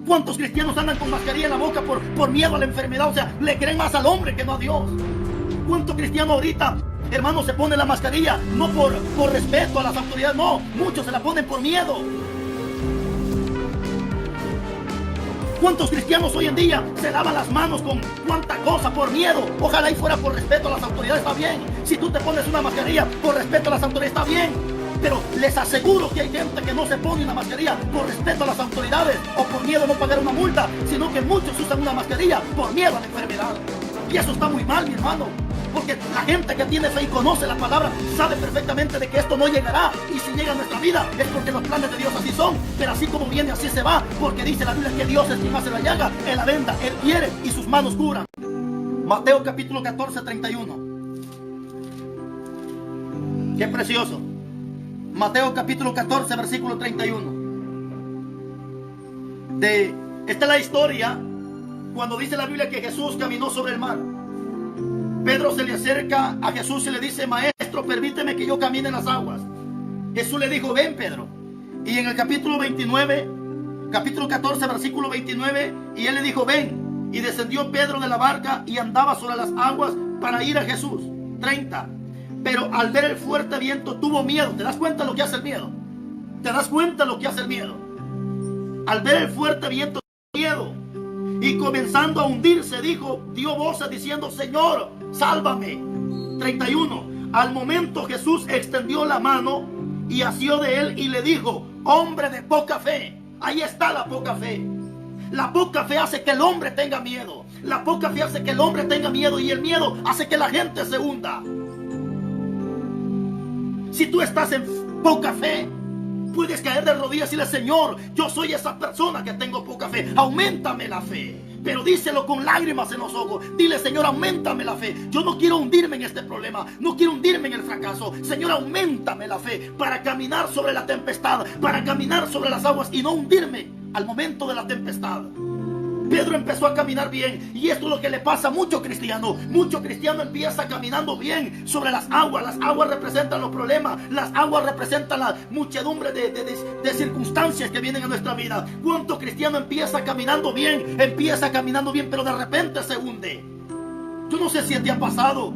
¿Cuántos cristianos andan con mascarilla en la boca por miedo a la enfermedad? O sea, le creen más al hombre que no a Dios. ¿Cuántos cristianos ahorita, hermanos, se ponen la mascarilla no por respeto a las autoridades? No, muchos se la ponen por miedo. ¿Cuántos cristianos hoy en día se lavan las manos con cuánta cosa por miedo? Ojalá y fuera por respeto a las autoridades, está bien. Si tú te pones una mascarilla por respeto a las autoridades, está bien. Pero les aseguro que hay gente que no se pone una mascarilla por respeto a las autoridades o por miedo a no pagar una multa, sino que muchos usan una mascarilla por miedo a la enfermedad. Y eso está muy mal, mi hermano. Porque la gente que tiene fe y conoce la palabra sabe perfectamente de que esto no llegará. Y si llega a nuestra vida es porque los planes de Dios así son. Pero así como viene, así se va. Porque dice la Biblia que Dios es quien hace la llaga, Él la venda, Él hiere y sus manos curan. Mateo capítulo 14, 31. Qué precioso. Mateo capítulo 14, versículo 31. Esta es la historia cuando dice la Biblia que Jesús caminó sobre el mar. Pedro se le acerca a Jesús y le dice: Maestro, permíteme que yo camine en las aguas. Jesús le dijo: ven, Pedro. Y en el capítulo 29, capítulo 14, versículo 29, y él le dijo: ven. Y descendió Pedro de la barca y andaba sobre las aguas para ir a Jesús. 30. Pero al ver el fuerte viento tuvo miedo. ¿Te das cuenta lo que hace el miedo? ¿Te das cuenta lo que hace el miedo? Al ver el fuerte viento tuvo miedo. Y comenzando a hundirse, dio voces diciendo: Señor, sálvame. 31. Al momento Jesús extendió la mano y asió de él y le dijo: hombre de poca fe. Ahí está la poca fe. La poca fe hace que el hombre tenga miedo. La poca fe hace que el hombre tenga miedo, y el miedo hace que la gente se hunda. Si tú estás en poca fe, puedes caer de rodillas y decirle: Señor, yo soy esa persona que tengo poca fe, auméntame la fe. Pero díselo con lágrimas en los ojos. Dile: Señor, auméntame la fe. Yo no quiero hundirme en este problema, no quiero hundirme en el fracaso. Señor, auméntame la fe para caminar sobre la tempestad, para caminar sobre las aguas y no hundirme al momento de la tempestad. Pedro empezó a caminar bien, y esto es lo que le pasa a mucho cristiano. Mucho cristiano empieza caminando bien sobre las aguas. Las aguas representan los problemas, las aguas representan la muchedumbre de circunstancias que vienen a nuestra vida. ¿Cuánto cristiano empieza caminando bien, pero de repente se hunde? Yo no sé si te ha pasado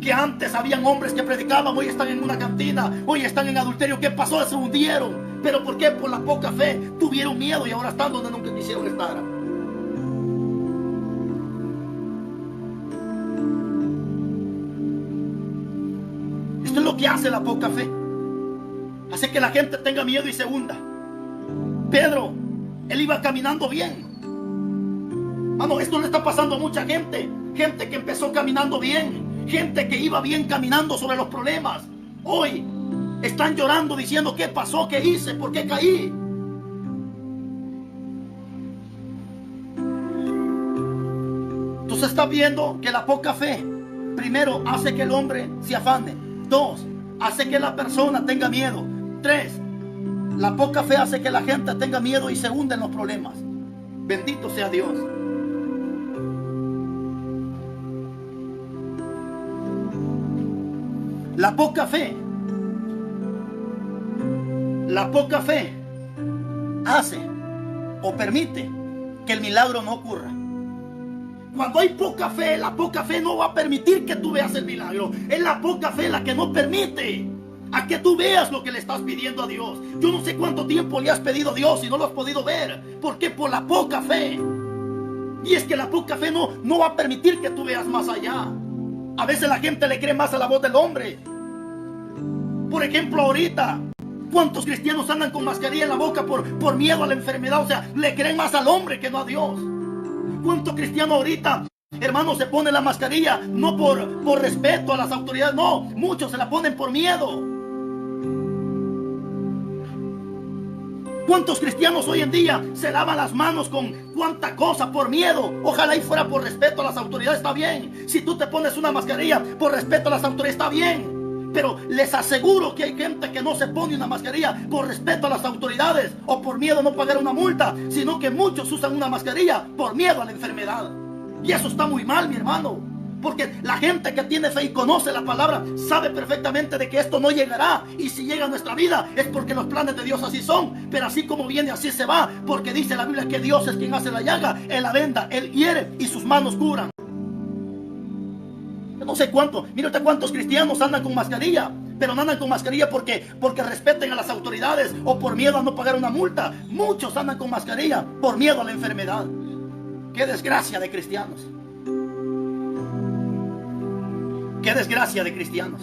que antes habían hombres que predicaban, hoy están en una cantina, hoy están en adulterio. ¿Qué pasó? Se hundieron. ¿Pero por qué? Por la poca fe. Tuvieron miedo y ahora están donde nunca quisieron estar. Esto es lo que hace la poca fe. Hace que la gente tenga miedo y se hunda. Pedro, él iba caminando bien. Mano, esto le está pasando a mucha gente. Gente que empezó caminando bien. Gente que iba bien caminando sobre los problemas. Hoy están llorando diciendo: ¿qué pasó? ¿Qué hice? ¿Por qué caí? Entonces está viendo que la poca fe, primero, hace que el hombre se afane. 2, hace que la persona tenga miedo. 3, la poca fe hace que la gente tenga miedo y se hunde en los problemas. Bendito sea Dios. La poca fe hace o permite que el milagro no ocurra. Cuando hay poca fe, la poca fe no va a permitir que tú veas el milagro. Es la poca fe la que no permite a que tú veas lo que le estás pidiendo a Dios. Yo no sé cuánto tiempo le has pedido a Dios y no lo has podido ver. ¿Por qué? Por la poca fe. Y es que la poca fe no va a permitir que tú veas más allá. A veces la gente le cree más a la voz del hombre. Por ejemplo, ahorita, ¿cuántos cristianos andan con mascarilla en la boca por miedo a la enfermedad? O sea, le creen más al hombre que no a Dios. ¿Cuántos cristianos ahorita, hermanos, se ponen la mascarilla no por respeto a las autoridades? No, muchos se la ponen por miedo. ¿Cuántos cristianos hoy en día se lavan las manos con cuánta cosa por miedo? Ojalá y fuera por respeto a las autoridades, está bien. Si tú te pones una mascarilla por respeto a las autoridades, está bien. Pero les aseguro que hay gente que no se pone una mascarilla por respeto a las autoridades o por miedo a no pagar una multa, sino que muchos usan una mascarilla por miedo a la enfermedad. Y eso está muy mal, mi hermano. Porque la gente que tiene fe y conoce la palabra sabe perfectamente de que esto no llegará. Y si llega a nuestra vida es porque los planes de Dios así son. Pero así como viene, así se va. Porque dice la Biblia que Dios es quien hace la llaga. Él la venda, Él hiere y sus manos curan. Yo no sé cuánto. Mira usted cuántos cristianos andan con mascarilla. Pero no andan con mascarilla porque respeten a las autoridades o por miedo a no pagar una multa. Muchos andan con mascarilla por miedo a la enfermedad. ¡Qué desgracia de cristianos! ¡Qué desgracia de cristianos!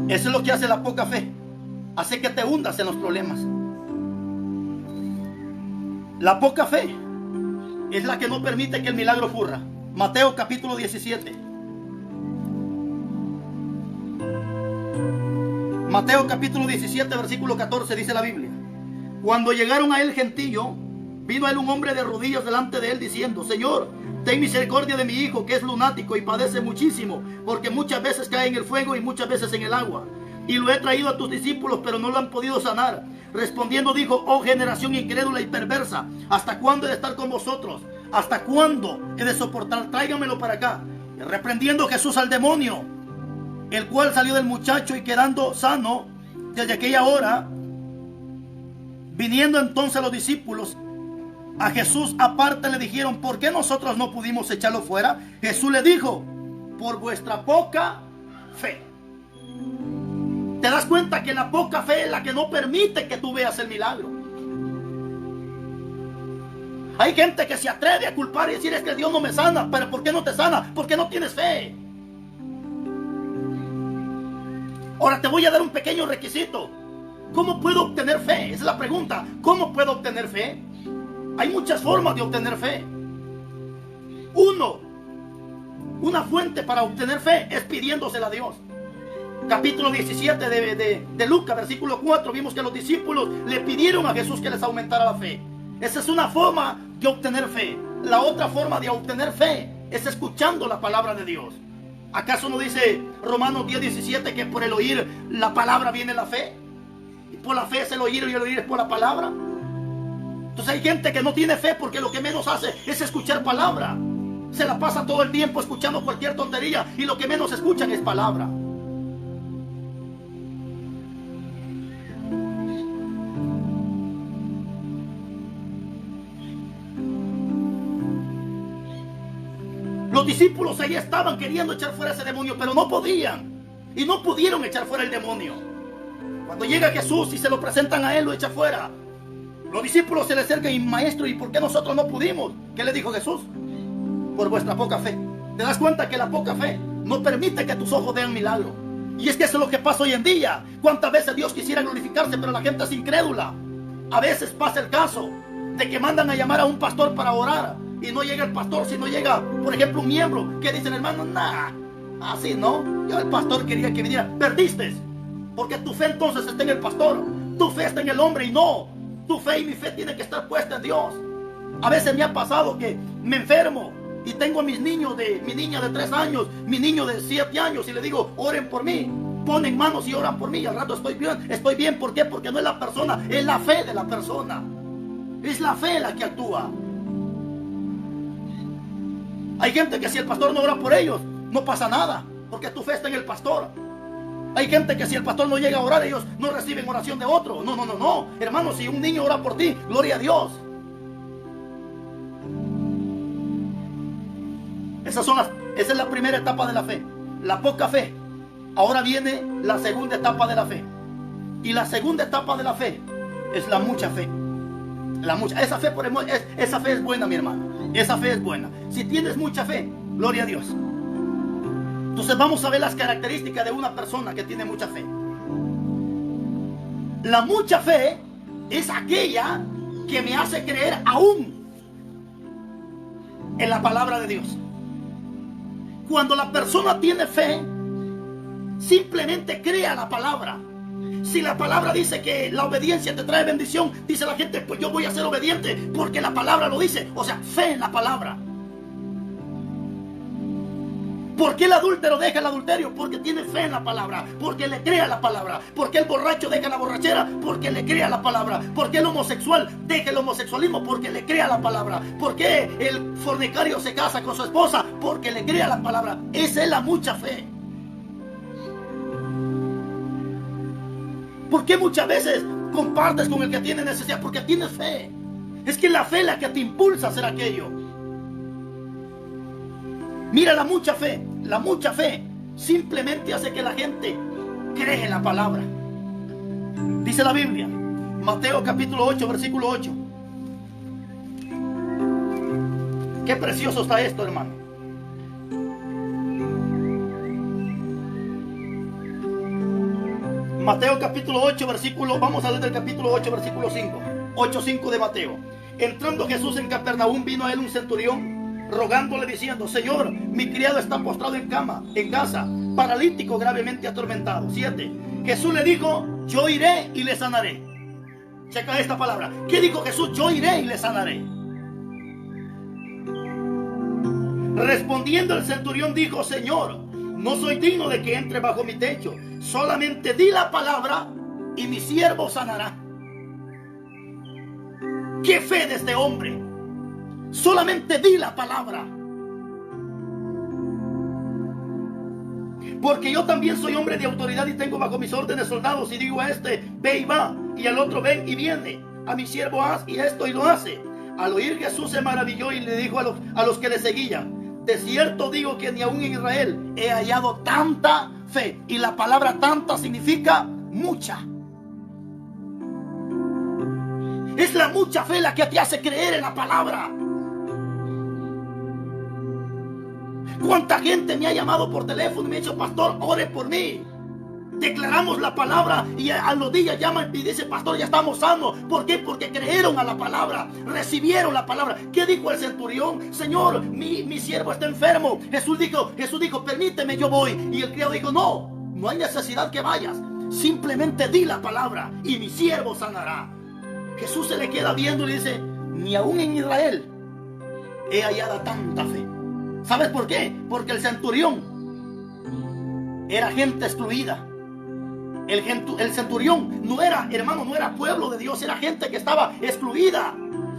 Eso es lo que hace la poca fe. Hace que te hundas en los problemas. La poca fe es la que no permite que el milagro ocurra. Mateo capítulo 17. Mateo capítulo 17 versículo 14 dice la Biblia: cuando llegaron a él gentío, vino a él un hombre de rodillas delante de él diciendo: Señor, ten misericordia de mi hijo, que es lunático y padece muchísimo, porque muchas veces cae en el fuego y muchas veces en el agua. Y lo he traído a tus discípulos, pero no lo han podido sanar. Respondiendo dijo: oh generación incrédula y perversa, ¿hasta cuándo he de estar con vosotros? ¿Hasta cuándo he de soportar? Tráigamelo para acá. Y reprendiendo Jesús al demonio, el cual salió del muchacho, y quedando sano desde aquella hora, viniendo entonces los discípulos a Jesús aparte, le dijeron: ¿por qué nosotros no pudimos echarlo fuera? Jesús le dijo: por vuestra poca fe. ¿Te das cuenta que la poca fe es la que no permite que tú veas el milagro? Hay gente que se atreve a culpar y decir: es que Dios no me sana. ¿Pero por qué no te sana? Porque no tienes fe. Ahora te voy a dar un pequeño requisito. ¿Cómo puedo obtener fe? Esa es la pregunta. ¿Cómo puedo obtener fe? Hay muchas formas de obtener fe. Una fuente para obtener fe es pidiéndosela a Dios. Capítulo 17 de Lucas, versículo 4, vimos que los discípulos le pidieron a Jesús que les aumentara la fe. Esa es una forma de obtener fe. La otra forma de obtener fe es escuchando la palabra de Dios. ¿Acaso no dice Romanos 10:17 que por el oír la palabra viene la fe? Y por la fe es el oír, y el oír es por la palabra. Entonces hay gente que no tiene fe porque lo que menos hace es escuchar palabra. Se la pasa todo el tiempo escuchando cualquier tontería y lo que menos escuchan es palabra. Los discípulos ahí estaban queriendo echar fuera ese demonio, pero no podían. Y no pudieron echar fuera el demonio. Cuando llega Jesús y se lo presentan a él, lo echa fuera. Los discípulos se le acercan y: maestro, ¿y por qué nosotros no pudimos? ¿Qué le dijo Jesús? Por vuestra poca fe. ¿Te das cuenta que la poca fe no permite que tus ojos vean milagro? Y es que eso es lo que pasa hoy en día. ¿Cuántas veces Dios quisiera glorificarse, pero la gente es incrédula? A veces pasa el caso de que mandan a llamar a un pastor para orar y no llega el pastor, si no llega, por ejemplo, un miembro, que dicen: hermano, nah, así no, yo el pastor quería que viniera. Perdiste, porque tu fe entonces está en el pastor, tu fe está en el hombre, y no, tu fe y mi fe tiene que estar puesta en Dios. A veces me ha pasado que me enfermo y tengo a mis niños, mi niña de 3 años, mi niño de 7 años, y le digo: oren por mí, ponen manos y oran por mí, y al rato estoy bien. ¿Por qué? Porque no es la persona, es la fe de la persona, es la fe la que actúa. Hay gente que si el pastor no ora por ellos, no pasa nada, porque tu fe está en el pastor. Hay gente que si el pastor no llega a orar, ellos no reciben oración de otro. No, hermano, si un niño ora por ti, gloria a Dios. Esa es la primera etapa de la fe, la poca fe. Ahora viene la segunda etapa de la fe. Y la segunda etapa de la fe es la mucha fe. Esa fe es buena, mi hermano. Esa fe es buena. Si tienes mucha fe, gloria a Dios. Entonces vamos a ver las características de una persona que tiene mucha fe. La mucha fe es aquella que me hace creer aún en la palabra de Dios. Cuando la persona tiene fe, simplemente crea la palabra. Si la palabra dice que la obediencia te trae bendición, dice la gente: pues yo voy a ser obediente porque la palabra lo dice. O sea, fe en la palabra. ¿Por qué el adúltero deja el adulterio? Porque tiene fe en la palabra, porque le cree a la palabra. ¿Por qué el borracho deja la borrachera? Porque le cree a la palabra. ¿Por qué el homosexual deja el homosexualismo? Porque le cree a la palabra. ¿Por qué el fornicario se casa con su esposa? Porque le cree a la palabra. Esa es la mucha fe. ¿Por qué muchas veces compartes con el que tiene necesidad? Porque tienes fe. Es que la fe es la que te impulsa a hacer aquello. Mira, la mucha fe simplemente hace que la gente cree en la palabra. Dice la Biblia, Mateo capítulo 8, versículo 8. Qué precioso está esto, hermano. Mateo capítulo 8, versículo, vamos a leer del capítulo 8, versículo 5. 8:5 de Mateo. Entrando Jesús en Capernaum, vino a él un centurión, rogándole diciendo: Señor, mi criado está postrado en casa, paralítico, gravemente atormentado. 7. Jesús le dijo: yo iré y le sanaré. Checa esta palabra. ¿Qué dijo Jesús? Yo iré y le sanaré. Respondiendo el centurión dijo: Señor, no soy digno de que entre bajo mi techo. Solamente di la palabra y mi siervo sanará. ¡Qué fe de este hombre! Solamente di la palabra. Porque yo también soy hombre de autoridad y tengo bajo mis órdenes soldados, y digo a este: ve y va, y al otro: ven y viene. A mi siervo haz y esto, y lo hace. Al oír Jesús se maravilló y le dijo a los que le seguían: de cierto digo que ni aún en Israel he hallado tanta fe. Y la palabra tanta significa mucha. Es la mucha fe la que te hace creer en la palabra. ¿Cuánta gente me ha llamado por teléfono y me ha dicho: pastor, ore por mí? Declaramos la palabra y a los días llaman y dicen: pastor, ya estamos sanos. ¿Por qué? Porque creyeron a la palabra, recibieron la palabra. ¿Qué dijo el centurión? Señor, mi siervo está enfermo. Jesús dijo: permíteme, yo voy. Y el criado dijo: no hay necesidad que vayas. Simplemente di la palabra y mi siervo sanará. Jesús se le queda viendo y le dice: ni aún en Israel he hallado tanta fe. ¿Sabes por qué? Porque el centurión era gente excluida. El centurión no era, hermano, no era pueblo de Dios, era gente que estaba excluida.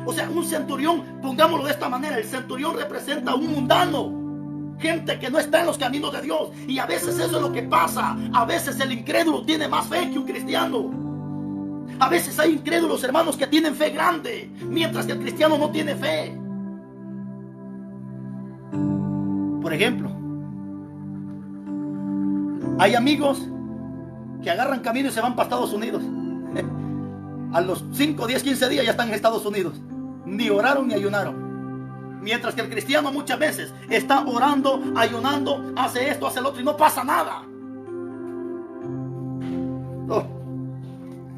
O sea, un centurión, pongámoslo de esta manera, el centurión representa a un mundano, gente que no está en los caminos de Dios. Y a veces eso es lo que pasa. A veces el incrédulo tiene más fe que un cristiano. A veces hay incrédulos, hermanos, que tienen fe grande, mientras que el cristiano no tiene fe. Por ejemplo, hay amigos que agarran camino y se van para Estados Unidos. A los 5, 10, 15 días ya están en Estados Unidos. Ni oraron ni ayunaron. Mientras que el cristiano muchas veces está orando, ayunando, hace esto, hace el otro y no pasa nada. Oh.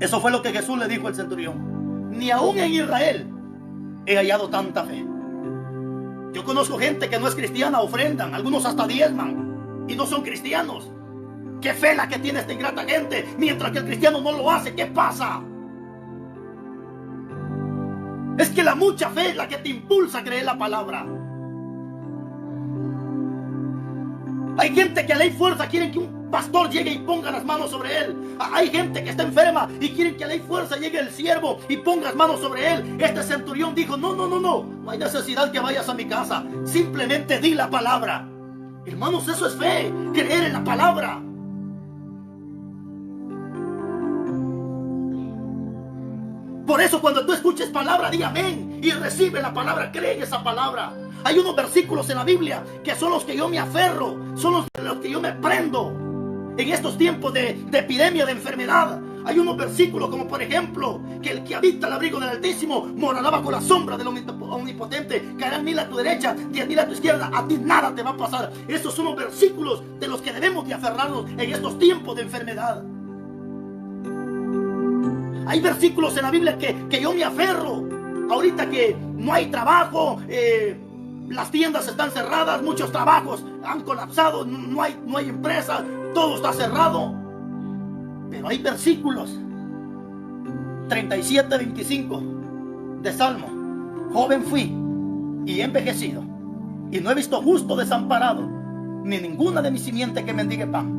Eso fue lo que Jesús le dijo al centurión: ni aún en Israel he hallado tanta fe. Yo conozco gente que no es cristiana, ofrendan, algunos hasta diezman y no son cristianos. ¿Qué fe la que tiene esta ingrata gente? Mientras que el cristiano no lo hace, ¿qué pasa? Es que la mucha fe es la que te impulsa a creer la palabra. Hay gente que a ley fuerza quieren que un pastor llegue y ponga las manos sobre él. Hay gente que está enferma y quieren que a ley fuerza llegue el siervo y ponga las manos sobre él. Este centurión dijo: no hay necesidad que vayas a mi casa. Simplemente di la palabra. Hermanos, eso es fe, creer en la palabra. Por eso cuando tú escuches palabra, di amén y recibe la palabra, cree en esa palabra. Hay unos versículos en la Biblia que son los que yo me aferro, son los que yo me prendo en estos tiempos de epidemia, de enfermedad. Hay unos versículos como por ejemplo: que el que habita el abrigo del Altísimo morará bajo la sombra del Omnipotente. Caerán 1000 a tu derecha, 10.000 a tu izquierda, a ti nada te va a pasar. Estos son los versículos de los que debemos de aferrarnos en estos tiempos de enfermedad. Hay versículos en la Biblia que yo me aferro. Ahorita que no hay trabajo, las tiendas están cerradas, muchos trabajos han colapsado, no hay empresa, todo está cerrado. Pero hay versículos 37, 25 de Salmo: joven fui y he envejecido, y no he visto justo desamparado, ni ninguna de mi simiente que mendigue pan.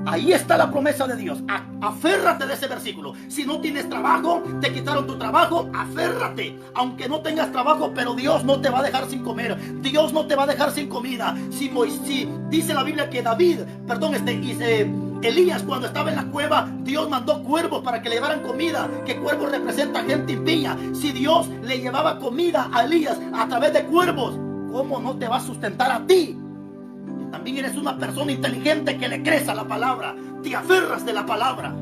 Ahí está la promesa de Dios. Aférrate de ese versículo. Si no tienes trabajo, te quitaron tu trabajo, aférrate. Aunque no tengas trabajo, pero Dios no te va a dejar sin comer. Dios no te va a dejar sin comida. Si dice la Biblia que Elías, cuando estaba en la cueva, Dios mandó cuervos para que le llevaran comida, que cuervos representa gente impía. Si Dios le llevaba comida a Elías a través de cuervos, ¿cómo no te va a sustentar a ti? También eres una persona inteligente que le crees a la palabra, te aferras de la palabra.